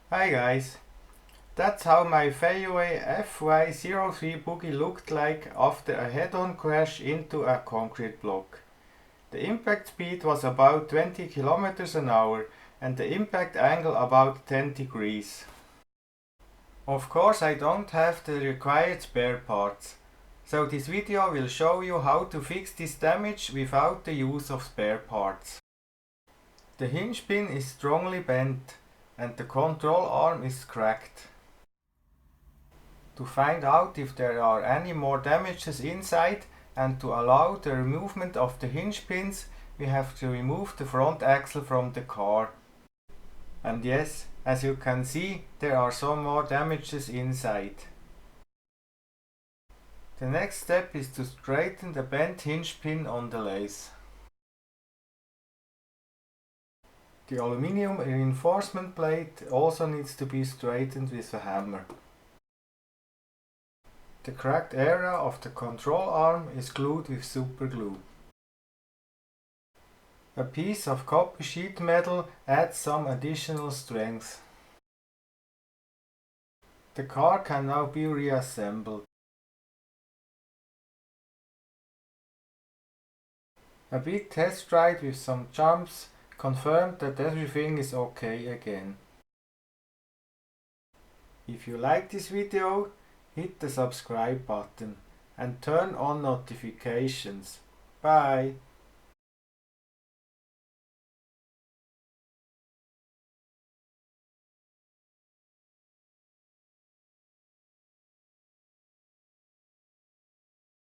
Hi guys, that's how my Feiyue FY-03 buggy looked like after a head-on crash into a concrete block. The impact speed was about 20 kilometers an hour and the impact angle about 10 degrees. Of course I don't have the required spare parts, so this video will show you how to fix this damage without the use of spare parts. The hinge pin is strongly bent and the control arm is cracked. To find out if there are any more damages inside and to allow the removement of the hinge pins, we have to remove the front axle from the car. And yes, as you can see, there are some more damages inside. The next step is to straighten the bent hinge pin on the lace. The aluminium reinforcement plate also needs to be straightened with a hammer. The cracked area of the control arm is glued with super glue. A piece of copper sheet metal adds some additional strength. The car can now be reassembled. A big test ride with some jumps confirmed that everything is okay again. If you like this video, hit the subscribe button and turn on notifications. Bye!